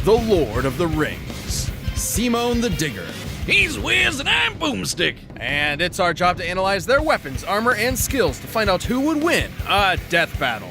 the Lord of the Rings, Simone the Digger. He's Wiz and I'm Boomstick. And it's our job to analyze their weapons, armor, and skills to find out who would win a death battle.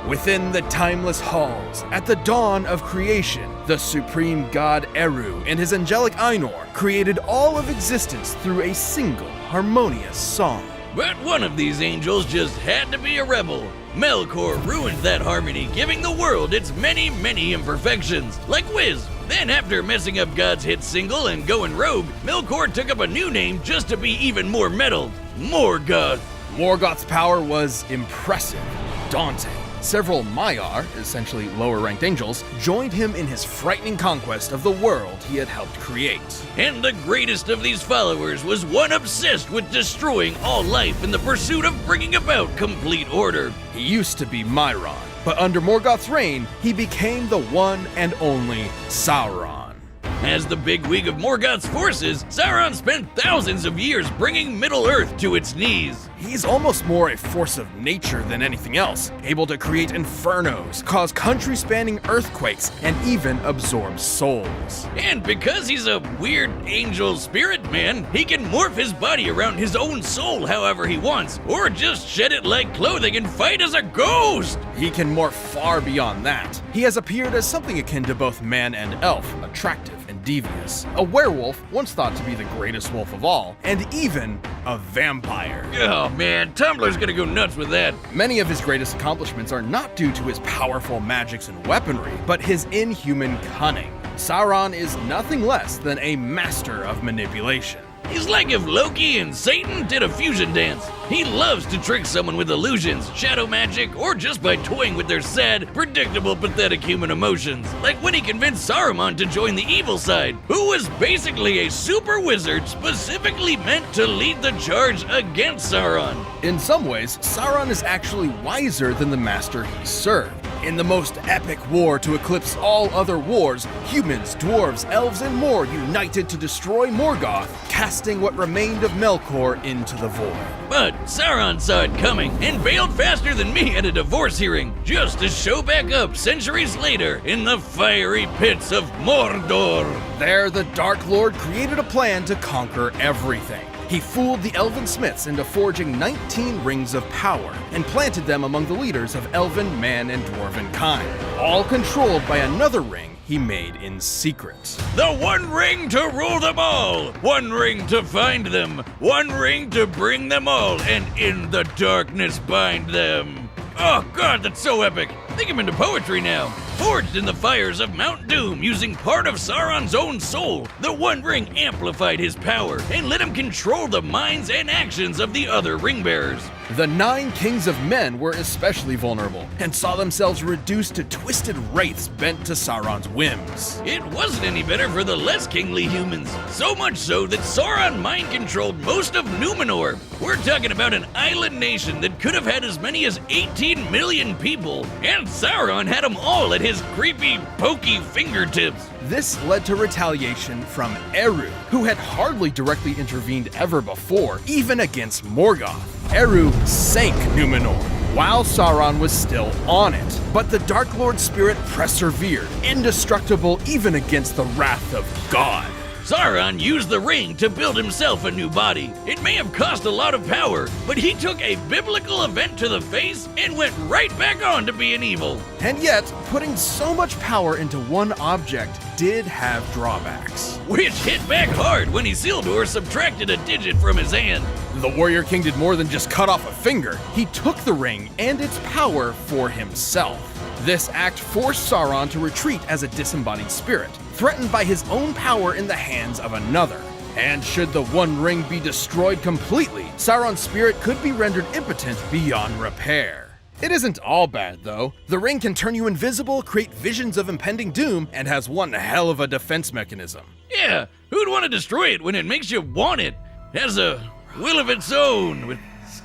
Within the timeless halls, at the dawn of creation, the supreme god Eru and his angelic Ainur created all of existence through a single harmonious song. But one of these angels just had to be a rebel. Melkor ruined that harmony, giving the world its many, many imperfections, like Wiz. Then after messing up God's hit single and going rogue, Melkor took up a new name just to be even more metal, Morgoth. Morgoth's power was impressive, daunting. Several Maiar, essentially lower-ranked angels, joined him in his frightening conquest of the world he had helped create. And the greatest of these followers was one obsessed with destroying all life in the pursuit of bringing about complete order. He used to be Myron, but under Morgoth's reign, he became the one and only Sauron. As the bigwig of Morgoth's forces, Sauron spent thousands of years bringing Middle-earth to its knees. He's almost more a force of nature than anything else, able to create infernos, cause country-spanning earthquakes, and even absorb souls. And because he's a weird angel spirit man, he can morph his body around his own soul however he wants, or just shed it like clothing and fight as a ghost! He can morph far beyond that. He has appeared as something akin to both man and elf, attractive and devious. A werewolf, once thought to be the greatest wolf of all, and even a vampire. Oh man, Tumblr's gonna go nuts with that. Many of his greatest accomplishments are not due to his powerful magics and weaponry, but his inhuman cunning. Sauron is nothing less than a master of manipulation. He's like if Loki and Satan did a fusion dance. He loves to trick someone with illusions, shadow magic, or just by toying with their sad, predictable, pathetic human emotions. Like when he convinced Saruman to join the evil side, who was basically a super wizard specifically meant to lead the charge against Sauron. In some ways, Sauron is actually wiser than the master he served. In the most epic war to eclipse all other wars, humans, dwarves, elves, and more united to destroy Morgoth, casting what remained of Melkor into the void. But Sauron saw it coming and bailed faster than me at a divorce hearing, just to show back up centuries later in the fiery pits of Mordor. There, the Dark Lord created a plan to conquer everything. He fooled the elven smiths into forging 19 rings of power and planted them among the leaders of elven, man, and dwarven kind, all controlled by another ring he made in secret. The one ring to rule them all, one ring to find them, one ring to bring them all, and in the darkness bind them. Oh god, that's so epic. Think I'm into poetry now. Forged in the fires of Mount Doom using part of Sauron's own soul, the One Ring amplified his power and let him control the minds and actions of the other ring bearers. The 9 kings of men were especially vulnerable and saw themselves reduced to twisted wraiths bent to Sauron's whims. It wasn't any better for the less kingly humans, so much so that Sauron mind-controlled most of Numenor. We're talking about an island nation that could have had as many as 18 million people, and Sauron had them all at his creepy, pokey fingertips. This led to retaliation from Eru, who had hardly directly intervened ever before, even against Morgoth. Eru sank Numenor, while Sauron was still on it. But the Dark Lord's spirit persevered, indestructible even against the wrath of God. Sauron used the ring to build himself a new body. It may have cost a lot of power, but he took a biblical event to the face and went right back on to being evil. And yet, putting so much power into one object did have drawbacks. Which hit back hard when Isildur subtracted a digit from his hand. The Warrior King did more than just cut off a finger. He took the ring and its power for himself. This act forced Sauron to retreat as a disembodied spirit, threatened by his own power in the hands of another. And should the One Ring be destroyed completely, Sauron's spirit could be rendered impotent beyond repair. It isn't all bad, though. The ring can turn you invisible, create visions of impending doom, and has one hell of a defense mechanism. Yeah, who'd want to destroy it when it makes you want it? It has a will of its own, with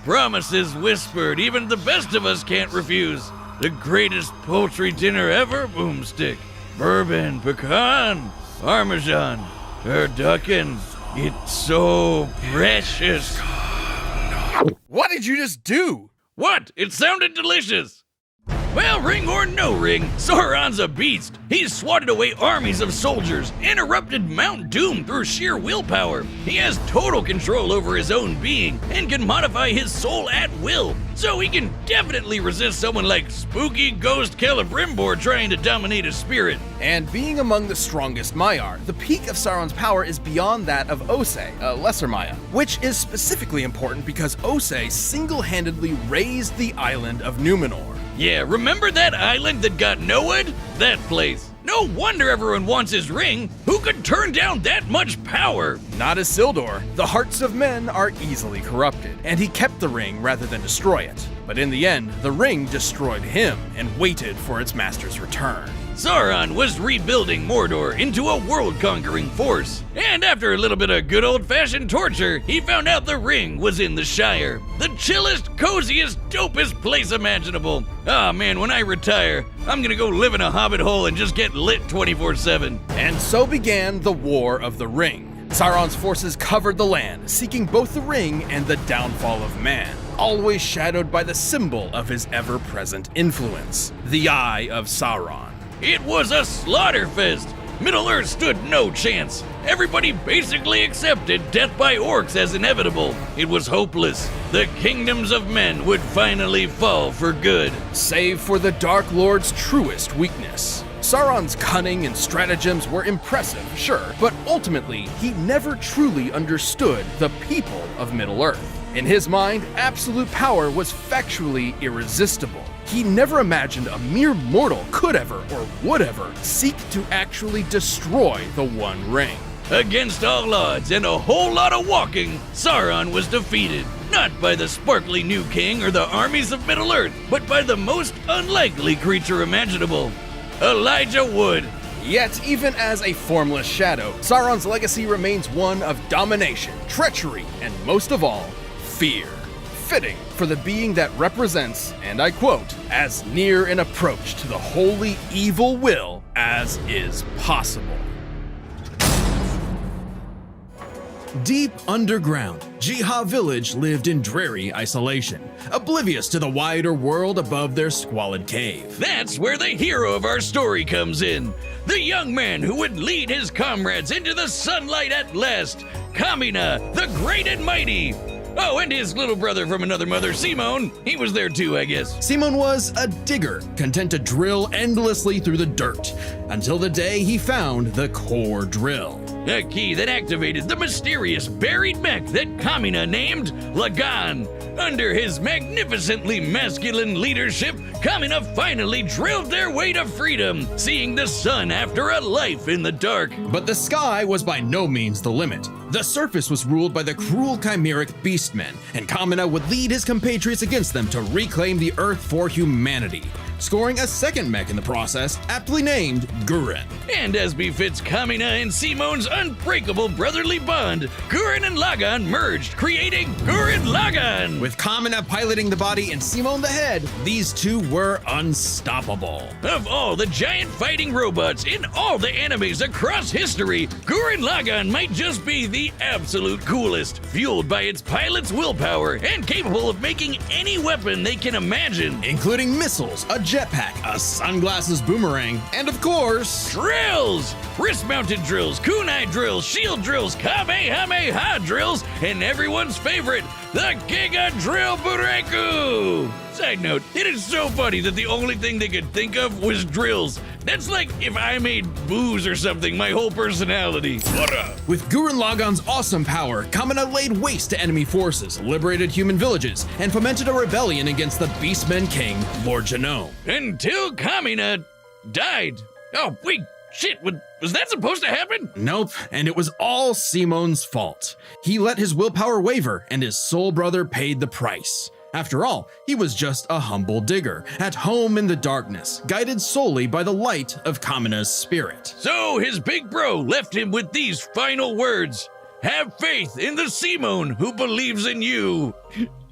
promises whispered even the best of us can't refuse. The greatest poultry dinner ever, Boomstick. Bourbon, pecan, parmesan, turducken. It's so precious. What did you just do? What? It sounded delicious. Well, ring or no ring, Sauron's a beast. He's swatted away armies of soldiers, interrupted Mount Doom through sheer willpower. He has total control over his own being and can modify his soul at will. So he can definitely resist someone like spooky ghost Celebrimbor trying to dominate a spirit. And being among the strongest Maiar, the peak of Sauron's power is beyond that of Osei, a lesser Maya, which is specifically important because Osei single-handedly raised the island of Numenor. Yeah, remember that island that got Noah'd? That place. No wonder everyone wants his ring. Who could turn down that much power? Not Isildur. The hearts of men are easily corrupted, and he kept the ring rather than destroy it. But in the end, the ring destroyed him and waited for its master's return. Sauron was rebuilding Mordor into a world-conquering force. And after a little bit of good old-fashioned torture, he found out the ring was in the Shire. The chillest, coziest, dopest place imaginable. Ah man, when I retire, I'm gonna go live in a hobbit hole and just get lit 24/7. And so began the War of the Ring. Sauron's forces covered the land, seeking both the ring and the downfall of man, always shadowed by the symbol of his ever-present influence, the Eye of Sauron. It was a slaughterfest. Middle-earth stood no chance. Everybody basically accepted death by orcs as inevitable. It was hopeless. The kingdoms of men would finally fall for good. Save for the Dark Lord's truest weakness. Sauron's cunning and stratagems were impressive, sure, but ultimately, he never truly understood the people of Middle-earth. In his mind, absolute power was factually irresistible. He never imagined a mere mortal could ever or would ever seek to actually destroy the One Ring. Against all odds and a whole lot of walking, Sauron was defeated. Not by the sparkly new king or the armies of Middle-earth, but by the most unlikely creature imaginable, Elijah Wood. Yet, even as a formless shadow, Sauron's legacy remains one of domination, treachery, and most of all, fear. Fitting for the being that represents, and I quote, as near an approach to the wholly evil will as is possible. Deep underground, Jiha village lived in dreary isolation, oblivious to the wider world above their squalid cave. That's where the hero of our story comes in. The young man who would lead his comrades into the sunlight at last. Kamina, the great and mighty. Oh, and his little brother from another mother, Simon. He was there too, I guess. Simon was a digger, content to drill endlessly through the dirt, until the day he found the core drill. A key that activated the mysterious buried mech that Kamina named Lagann. Under his magnificently masculine leadership, Kamina finally drilled their way to freedom, seeing the sun after a life in the dark. But the sky was by no means the limit. The surface was ruled by the cruel chimeric beastmen, and Kamina would lead his compatriots against them to reclaim the earth for humanity, scoring a second mech in the process, aptly named Gurren. And as befits Kamina and Simon's unbreakable brotherly bond, Gurren and Lagann merged, creating Gurren Lagann. With Kamina piloting the body and Simon the head, these two were unstoppable. Of all the giant fighting robots in all the animes across history, Gurren Lagann might just be the absolute coolest, fueled by its pilot's willpower and capable of making any weapon they can imagine. Including missiles, a jetpack, a sunglasses boomerang, and of course, drills! Wrist-mounted drills, kunai drills, shield drills, kamehameha drills, and everyone's favorite, the Giga Drill Bureku! Side note, it is so funny that the only thing they could think of was drills. That's like if I made booze or something, my whole personality. What up? With Gurren Lagann's awesome power, Kamina laid waste to enemy forces, liberated human villages, and fomented a rebellion against the Beastmen King, Lord Genome. Until Kamina died. Oh, wait, shit, was that supposed to happen? Nope, and it was all Simon's fault. He let his willpower waver, and his soul brother paid the price. After all, he was just a humble digger, at home in the darkness, guided solely by the light of Kamina's spirit. So his big bro left him with these final words. Have faith in the Simon who believes in you.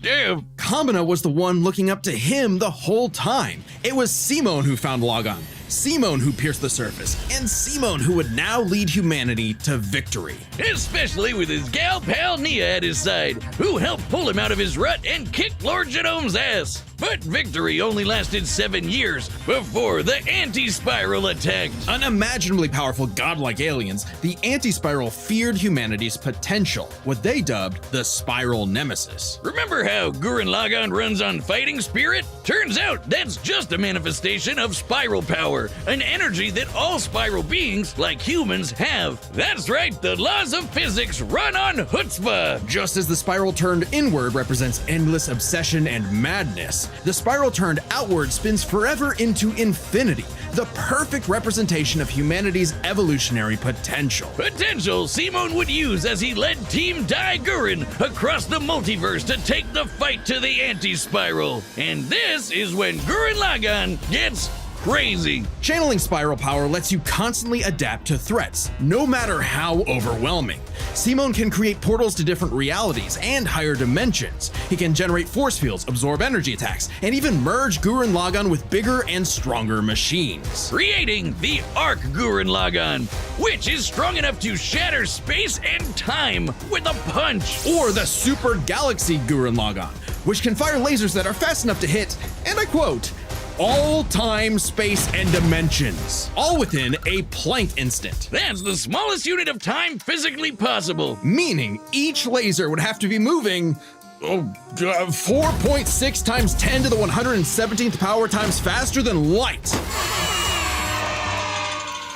Damn. Kamina was the one looking up to him the whole time. It was Simon who found Lagann, Simon who pierced the surface, and Simon who would now lead humanity to victory. Especially with his gal pal Nia at his side, who helped pull him out of his rut and kick Lord Genome's ass. But victory only lasted 7 years before the anti-spiral attacked. Unimaginably powerful godlike aliens, the anti-spiral feared humanity's potential, what they dubbed the spiral nemesis. Remember how Gurren Lagann runs on fighting spirit? Turns out that's just a manifestation of spiral power, an energy that all spiral beings, like humans, have. That's right, the laws of physics run on chutzpah. Just as the spiral turned inward represents endless obsession and madness, the spiral turned outward spins forever into infinity, the perfect representation of humanity's evolutionary potential. Potential Simon would use as he led Team Dai Gurren across the multiverse to take the fight to the anti-spiral. And this is when Gurren Lagann gets crazy. Channeling spiral power lets you constantly adapt to threats, no matter how overwhelming. Simon can create portals to different realities and higher dimensions. He can generate force fields, absorb energy attacks, and even merge Gurren Lagann with bigger and stronger machines. Creating the Arc Gurren Lagann, which is strong enough to shatter space and time with a punch. Or the Super Galaxy Gurren Lagann, which can fire lasers that are fast enough to hit, and I quote, all time, space, and dimensions, all within a Planck instant. That's the smallest unit of time physically possible. Meaning each laser would have to be moving 4.6 times 10 to the 117th power times faster than light.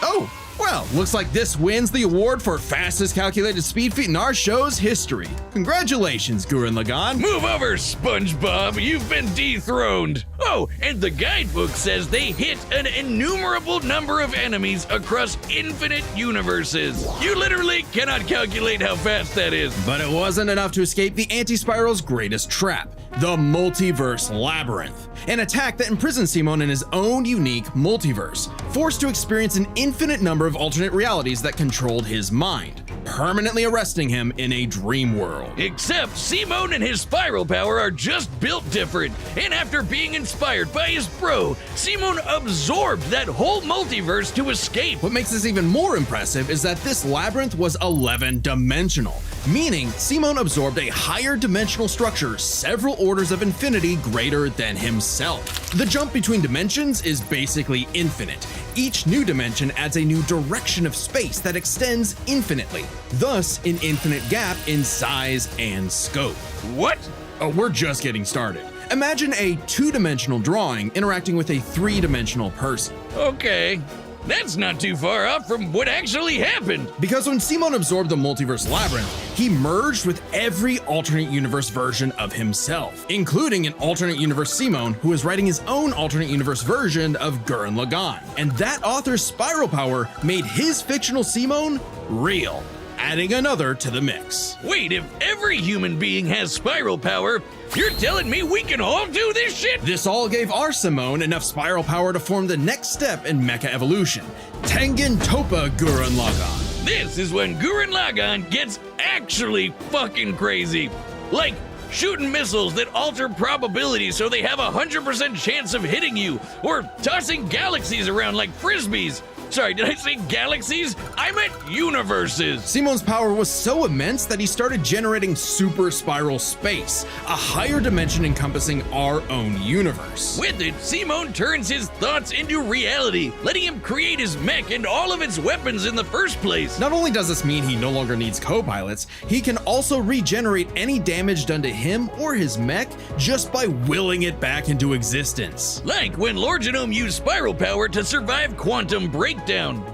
Oh, well, looks like this wins the award for fastest calculated speed feat in our show's history. Congratulations, Gurren Lagann. Move over, SpongeBob, you've been dethroned. Oh, and the guidebook says they hit an innumerable number of enemies across infinite universes. You literally cannot calculate how fast that is. But it wasn't enough to escape the anti-spiral's greatest trap, the multiverse labyrinth, an attack that imprisoned Simon in his own unique multiverse, forced to experience an infinite number of alternate realities that controlled his mind, permanently arresting him in a dream world. Except Simon and his spiral power are just built different, and after being inspired by his bro, Simon absorbed that whole multiverse to escape. What makes this even more impressive is that this labyrinth was 11-dimensional, meaning Simon absorbed a higher dimensional structure several orders of infinity greater than himself. The jump between dimensions is basically infinite. Each new dimension adds a new direction of space that extends infinitely, thus an infinite gap in size and scope. What? Oh, we're just getting started. Imagine a 2-dimensional drawing interacting with a 3-dimensional person. Okay. That's not too far off from what actually happened. Because when Simon absorbed the multiverse labyrinth, he merged with every alternate universe version of himself, including an alternate universe Simon who is writing his own alternate universe version of Gurren Lagann. And that author's spiral power made his fictional Simon real, adding another to the mix. Wait, if every human being has spiral power, you're telling me we can all do this shit? This all gave our Simone enough spiral power to form the next step in mecha evolution, Tengen Toppa Gurren Lagann. This is when Gurren Lagann gets actually fucking crazy. Like shooting missiles that alter probability so they have a 100% chance of hitting you, or tossing galaxies around like frisbees. Sorry, did I say galaxies? I meant universes. Simon's power was so immense that he started generating super spiral space, a higher dimension encompassing our own universe. With it, Simon turns his thoughts into reality, letting him create his mech and all of its weapons in the first place. Not only does this mean he no longer needs co-pilots, he can also regenerate any damage done to him or his mech just by willing it back into existence. Like when Lord Genome used spiral power to survive quantum breakdown,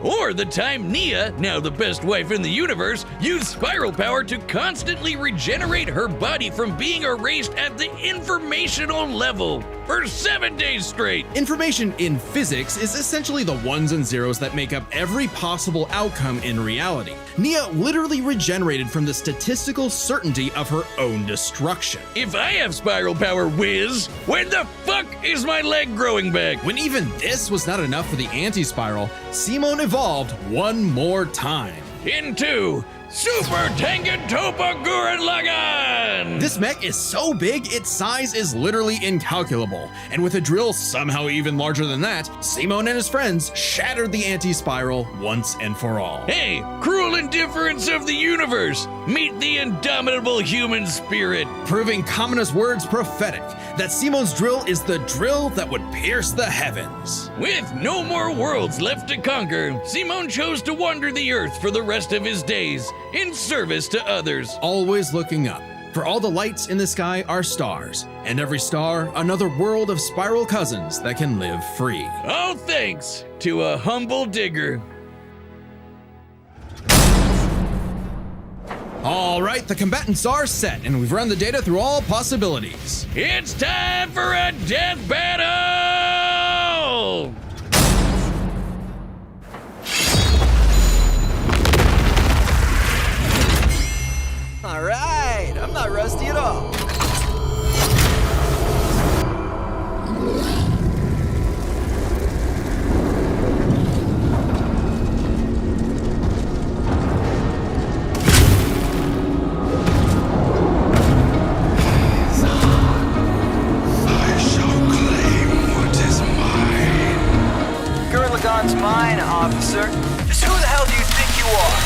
or the time Nia, now the best wife in the universe, used spiral power to constantly regenerate her body from being erased at the informational level for 7 days straight. Information in physics is essentially the ones and zeros that make up every possible outcome in reality. Nia literally regenerated from the statistical certainty of her own destruction. If I have spiral power, Wiz, when the fuck is my leg growing back? When even this was not enough for the anti-spiral, Simon evolved one more time. Into Super Tengentopa Gurren Lagann! This mech is so big, its size is literally incalculable. And with a drill somehow even larger than that, Simon and his friends shattered the anti-spiral once and for all. Hey, cruel indifference of the universe! Meet the indomitable human spirit! Proving Kamina's words prophetic, that Simon's drill is the drill that would pierce the heavens. With no more worlds left to conquer, Simon chose to wander the earth for the rest of his days, in service to others. Always looking up, for all the lights in the sky are stars, and every star another world of spiral cousins that can live free. All thanks to a humble digger. All right, the combatants are set, and we've run the data through all possibilities. It's time for a death battle! All right, I'm not rusty at all. Lagann's mine, officer. Just who the hell do you think you are?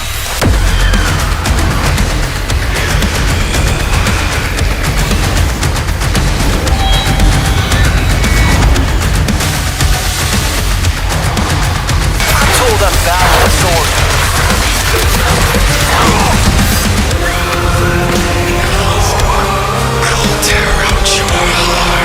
I'm told I'm battle with Sauron. I'll tear out your heart.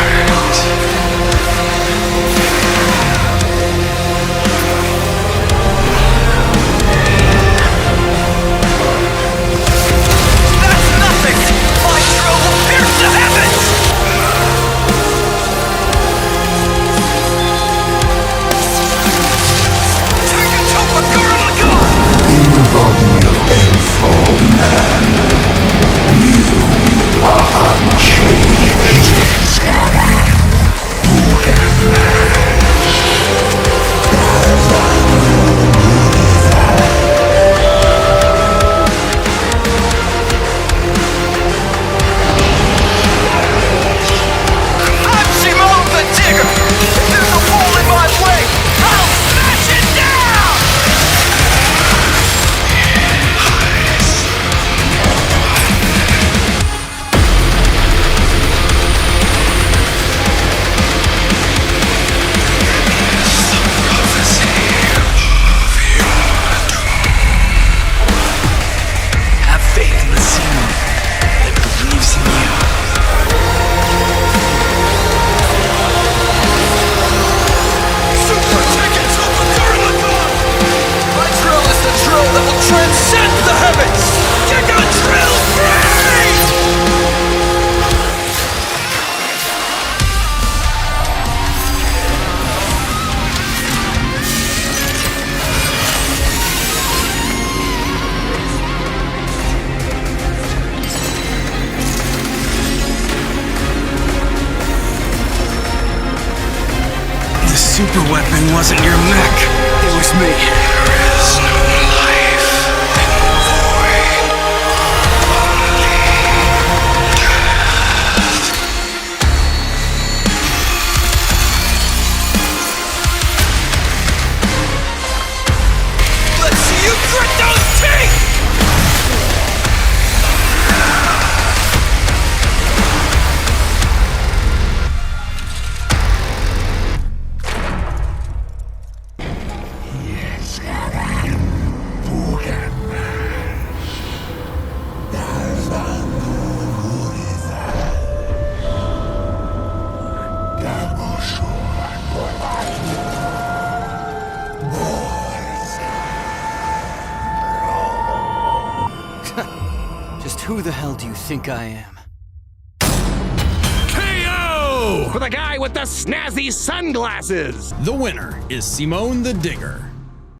super weapon wasn't your mech. It was me. There is no life in the void. Only death. Let's see you grit those teeth! Just who the hell do you think I am? KO! For the guy with the snazzy sunglasses! The winner is Simone the Digger.